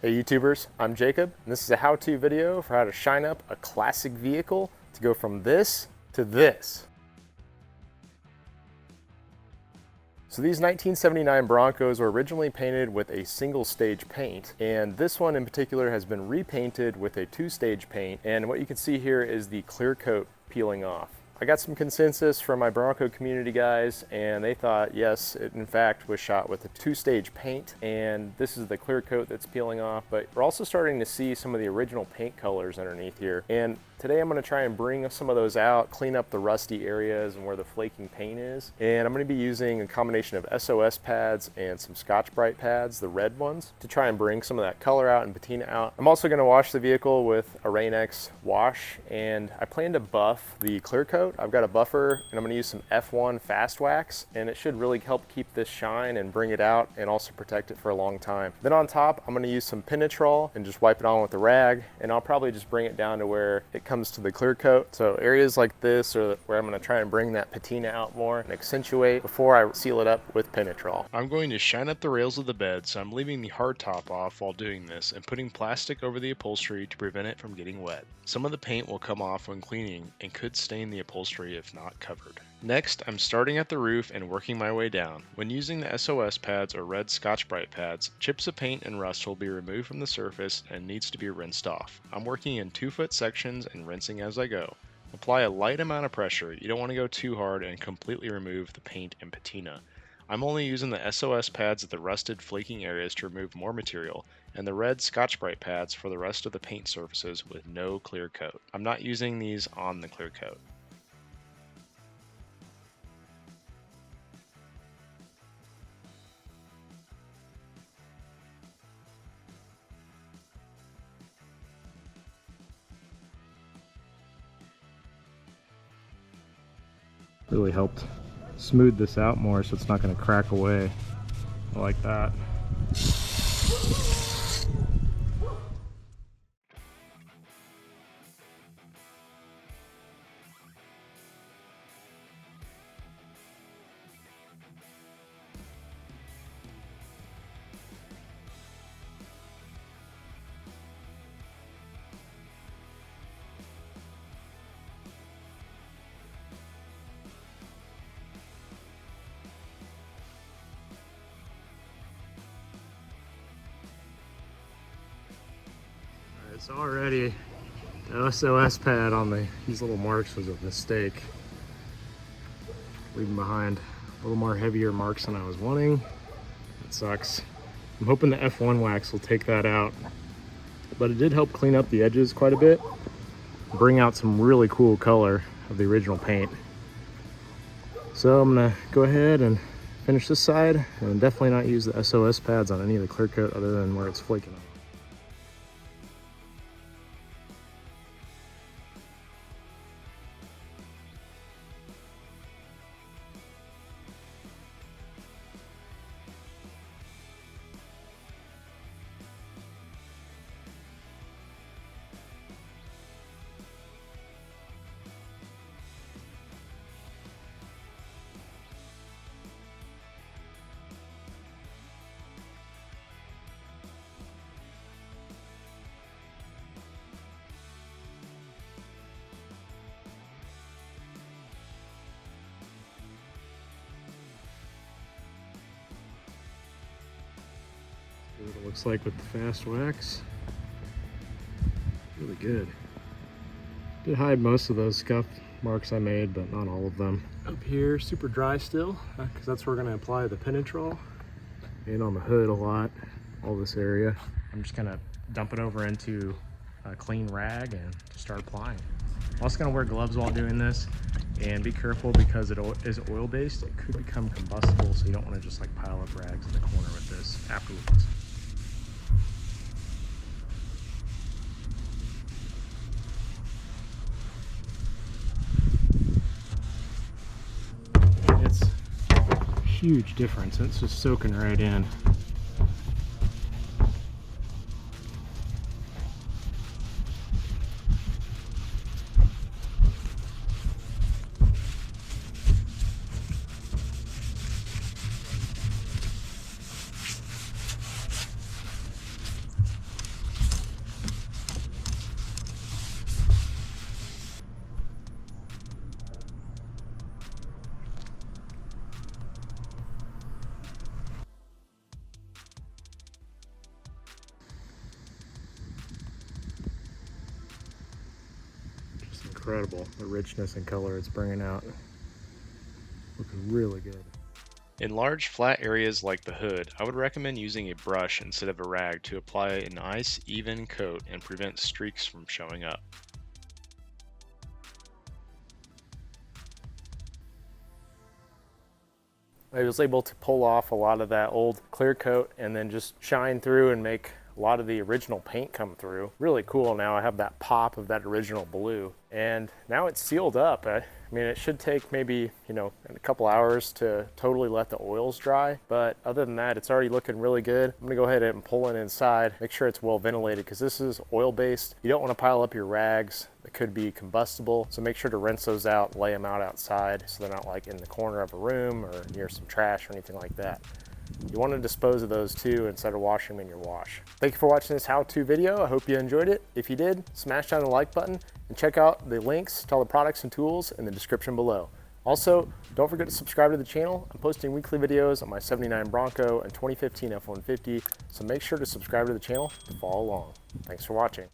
Hey YouTubers, I'm Jacob, and this is a how-to video for how to shine up a classic vehicle to go from this to this. So these 1979 Broncos were originally painted with a single stage paint, and this one in particular has been repainted with a two-stage paint, and what you can see here is the clear coat peeling off. I got some consensus from my Bronco community guys, and they thought yes, it in fact was shot with a two-stage paint, and this is the clear coat that's peeling off, but we're also starting to see some of the original paint colors underneath here. And today I'm going to try and bring some of those out, clean up the rusty areas and where the flaking paint is. And I'm going to be using a combination of SOS pads and some Scotch-Brite pads, the red ones, to try and bring some of that color out and patina out. I'm also going to wash the vehicle with a Rain-X wash, and I plan to buff the clear coat. I've got a buffer, and I'm going to use some F1 fast wax, and it should really help keep this shine and bring it out and also protect it for a long time. Then on top, I'm going to use some Penetrol and just wipe it on with a rag, and I'll probably just bring it down to where it comes to the clear coat. So areas like this are where I'm going to try and bring that patina out more and accentuate before I seal it up with Penetrol. I'm going to shine up the rails of the bed, so I'm leaving the hard top off while doing this and putting plastic over the upholstery to prevent it from getting wet. Some of the paint will come off when cleaning and could stain the upholstery if not covered. Next, I'm starting at the roof and working my way down. When using the SOS pads or red Scotch-Brite pads, chips of paint and rust will be removed from the surface and needs to be rinsed off. I'm working in 2-foot sections and rinsing as I go. Apply a light amount of pressure. You don't want to go too hard and completely remove the paint and patina. I'm only using the SOS pads at the rusted flaking areas to remove more material, and the red Scotch-Brite pads for the rest of the paint surfaces with no clear coat. I'm not using these on the clear coat. Really helped smooth this out more so it's not going to crack away like that. So already the SOS pad on these little marks was a mistake. Leaving behind a little more heavier marks than I was wanting. It sucks. I'm hoping the F1 wax will take that out. But it did help clean up the edges quite a bit. Bring out some really cool color of the original paint. So I'm gonna go ahead and finish this side and definitely not use the SOS pads on any of the clear coat other than where it's flaking off. What it looks like with the fast wax. Really good. Did hide most of those scuff marks I made, but not all of them. Up here, super dry still, because that's where we're going to apply the Penetrol. And on the hood a lot, all this area. I'm just going to dump it over into a clean rag and just start applying. I'm also going to wear gloves while doing this, and be careful because it is oil-based. It could become combustible, so you don't want to just like pile up rags in the corner with this afterwards. It's a huge difference. It's just soaking right in. incredible, the richness and color it's bringing out. Looking really good. In large flat areas like the hood, I would recommend using a brush instead of a rag to apply a nice even coat and prevent streaks from showing up. I was able to pull off a lot of that old clear coat and then just shine through and make a lot of the original paint come through. Really cool. Now I have that pop of that original blue, and now it's sealed up. I mean, it should take maybe, a couple hours to totally let the oils dry, but other than that, it's already looking really good. I'm gonna go ahead and pull it inside, make sure it's well ventilated, because this is oil-based. You don't want to pile up your rags that could be combustible, so make sure to rinse those out, lay them out outside so they're not like in the corner of a room or near some trash or anything like that. You want to dispose of those too instead of washing them in your wash. Thank you for watching this how-to video. I hope you enjoyed it. If you did, smash down the like button and check out the links to all the products and tools in the description below. Also, don't forget to subscribe to the channel. I'm posting weekly videos on my 79 Bronco and 2015 F-150, so make sure to subscribe to the channel to follow along. Thanks for watching.